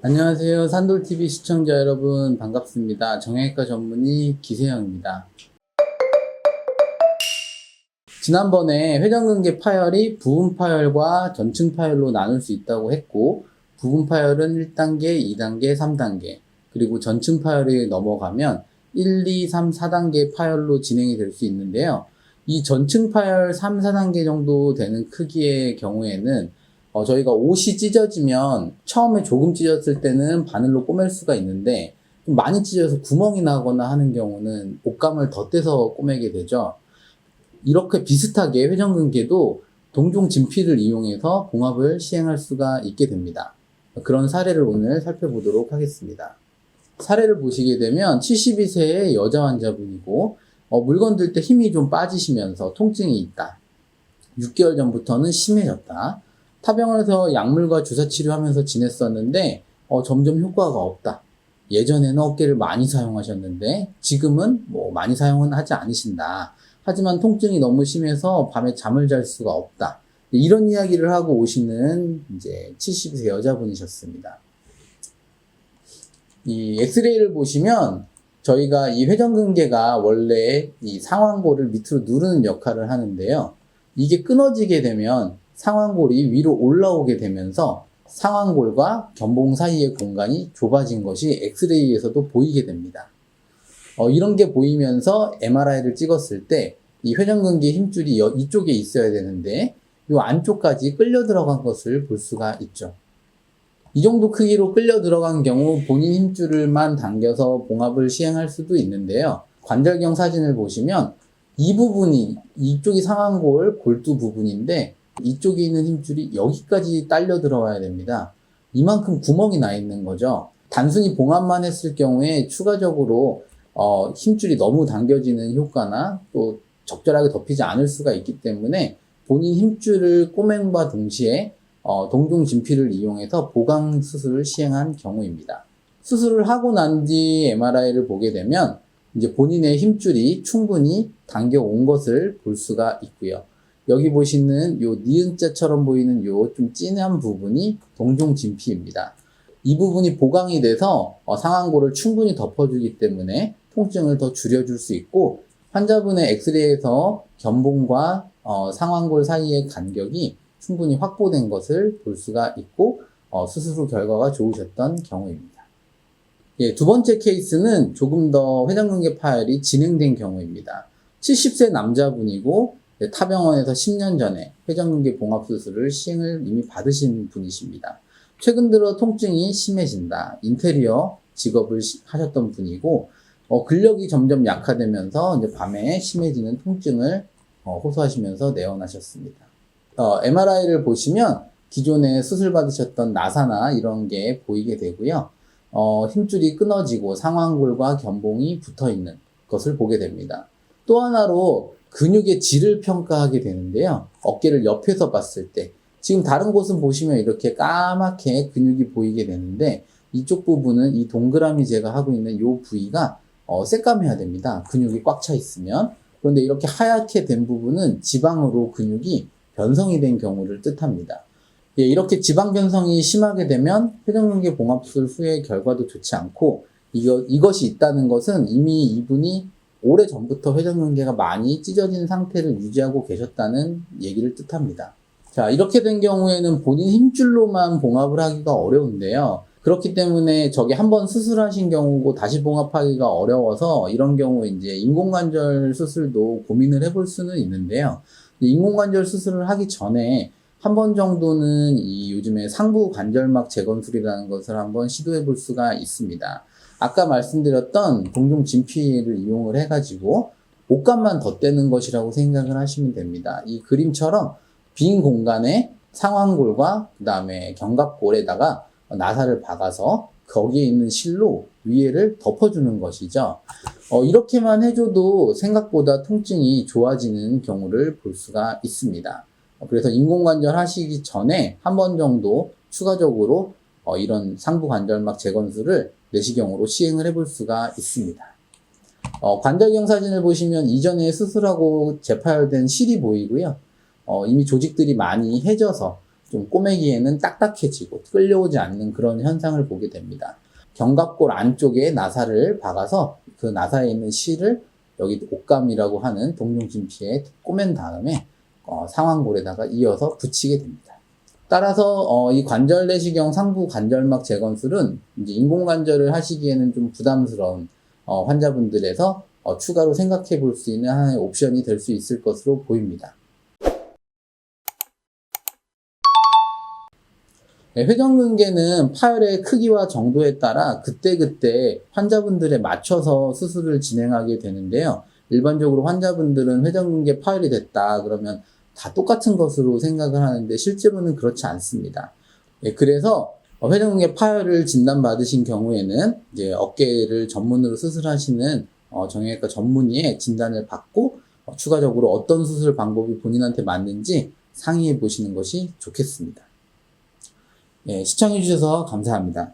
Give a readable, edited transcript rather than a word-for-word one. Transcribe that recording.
안녕하세요. 산돌TV 시청자 여러분 반갑습니다. 정형외과 전문의 기세영입니다. 지난번에 회전근개 파열이 부분 파열과 전층 파열로 나눌 수 있다고 했고, 부분 파열은 1단계, 2단계, 3단계, 그리고 전층 파열이 넘어가면 1, 2, 3, 4단계 파열로 진행이 될 수 있는데요. 이 전층 파열 3, 4단계 정도 되는 크기의 경우에는 저희가 옷이 찢어지면 처음에 조금 찢었을 때는 바늘로 꼬맬 수가 있는데, 좀 많이 찢어서 구멍이 나거나 하는 경우는 옷감을 덧대서 꼬매게 되죠. 이렇게 비슷하게 회전근개도 동종 진피를 이용해서 봉합을 시행할 수가 있게 됩니다. 그런 사례를 오늘 살펴보도록 하겠습니다. 사례를 보시게 되면 72세의 여자 환자분이고, 물건 들 때 힘이 좀 빠지시면서 통증이 있다. 6개월 전부터는 심해졌다. 타병원에서 약물과 주사 치료하면서 지냈었는데 점점 효과가 없다. 예전에는 어깨를 많이 사용하셨는데 지금은 많이 사용은 하지 않으신다. 하지만 통증이 너무 심해서 밤에 잠을 잘 수가 없다. 이런 이야기를 하고 오시는 이제 70세 여자분이셨습니다. 이 엑스레이를 보시면 저희가 이 회전근개가 원래 이 상완골을 밑으로 누르는 역할을 하는데요. 이게 끊어지게 되면 상완골이 위로 올라오게 되면서 상완골과 견봉 사이의 공간이 좁아진 것이 엑스레이에서도 보이게 됩니다. 이런 게 보이면서 MRI를 찍었을 때 이 회전근개 힘줄이 이쪽에 있어야 되는데 이 안쪽까지 끌려 들어간 것을 볼 수가 있죠. 이 정도 크기로 끌려 들어간 경우 본인 힘줄만 당겨서 봉합을 시행할 수도 있는데요. 관절경 사진을 보시면 이 부분이, 이쪽이 상완골 골두 부분인데 이쪽에 있는 힘줄이 여기까지 딸려 들어와야 됩니다. 이만큼 구멍이 나 있는 거죠. 단순히 봉합만 했을 경우에 추가적으로 힘줄이 너무 당겨지는 효과나 또 적절하게 덮이지 않을 수가 있기 때문에 본인 힘줄을 꼬맨과 동시에 동종 진피를 이용해서 보강 수술을 시행한 경우입니다. 수술을 하고 난 뒤 MRI를 보게 되면 이제 본인의 힘줄이 충분히 당겨온 것을 볼 수가 있고요. 여기 보시는 요 니은자처럼 보이는 요 좀 진한 부분이 동종 진피입니다. 이 부분이 보강이 돼서 상완골을 충분히 덮어주기 때문에 통증을 더 줄여줄 수 있고, 환자분의 엑스레이에서 견봉과 상완골 사이의 간격이 충분히 확보된 것을 볼 수가 있고 수술 후 결과가 좋으셨던 경우입니다. 예, 두 번째 케이스는 조금 더 회전근개 파열이 진행된 경우입니다. 70세 남자분이고 타병원에서 10년 전에 회전근개 봉합수술을 시행을 이미 받으신 분이십니다. 최근 들어 통증이 심해진다. 인테리어 직업을 하셨던 분이고 근력이 점점 약화되면서 이제 밤에 심해지는 통증을 호소하시면서 내원하셨습니다. MRI를 보시면 기존에 수술 받으셨던 나사나 이런 게 보이게 되고요. 힘줄이 끊어지고 상완골과 견봉이 붙어 있는 것을 보게 됩니다. 또 하나로 근육의 질을 평가하게 되는데요. 어깨를 옆에서 봤을 때 지금 다른 곳은 보시면 이렇게 까맣게 근육이 보이게 되는데 이쪽 부분은 이 동그라미 제가 하고 있는 이 부위가 새까매야 됩니다. 근육이 꽉 차 있으면. 그런데 이렇게 하얗게 된 부분은 지방으로 근육이 변성이 된 경우를 뜻합니다. 예, 이렇게 지방 변성이 심하게 되면 회전근개 봉합수술 후의 결과도 좋지 않고 이것이 있다는 것은 이미 이분이 오래 전부터 회전근개가 많이 찢어진 상태를 유지하고 계셨다는 얘기를 뜻합니다. 자, 이렇게 된 경우에는 본인 힘줄로만 봉합을 하기가 어려운데요. 그렇기 때문에 저게 한번 수술하신 경우고 다시 봉합하기가 어려워서 이런 경우 이제 인공관절 수술도 고민을 해볼 수는 있는데요. 인공관절 수술을 하기 전에 한 번 정도는 이 요즘에 상부 관절막 재건술이라는 것을 한번 시도해 볼 수가 있습니다. 아까 말씀드렸던 동종 진피를 이용을 해가지고 옷감만 덧대는 것이라고 생각을 하시면 됩니다. 이 그림처럼 빈 공간에 상완골과 그 다음에 견갑골에다가 나사를 박아서 거기에 있는 실로 위에를 덮어주는 것이죠. 이렇게만 해줘도 생각보다 통증이 좋아지는 경우를 볼 수가 있습니다. 그래서 인공관절 하시기 전에 한 번 정도 추가적으로 이런 상부관절막 재건술을 내시경으로 시행을 해볼 수가 있습니다. 관절경 사진을 보시면 이전에 수술하고 재파열된 실이 보이고요. 이미 조직들이 많이 해져서 좀 꼬매기에는 딱딱해지고 끌려오지 않는 그런 현상을 보게 됩니다. 견갑골 안쪽에 나사를 박아서 그 나사에 있는 실을 여기 옥감이라고 하는 동종진피에 꼬맨 다음에 상완골에다가 이어서 붙이게 됩니다. 따라서 이 관절 내시경 상부 관절막 재건술은 이제 인공관절을 하시기에는 좀 부담스러운 환자분들에서 추가로 생각해 볼 수 있는 하나의 옵션이 될 수 있을 것으로 보입니다. 네, 회전근개는 파열의 크기와 정도에 따라 그때그때 환자분들에 맞춰서 수술을 진행하게 되는데요. 일반적으로 환자분들은 회전근개 파열이 됐다 그러면 다 똑같은 것으로 생각을 하는데 실제로는 그렇지 않습니다. 네, 그래서 회전근개 파열을 진단받으신 경우에는 이제 어깨를 전문으로 수술하시는 정형외과 전문의의 진단을 받고 추가적으로 어떤 수술 방법이 본인한테 맞는지 상의해 보시는 것이 좋겠습니다. 네, 시청해 주셔서 감사합니다.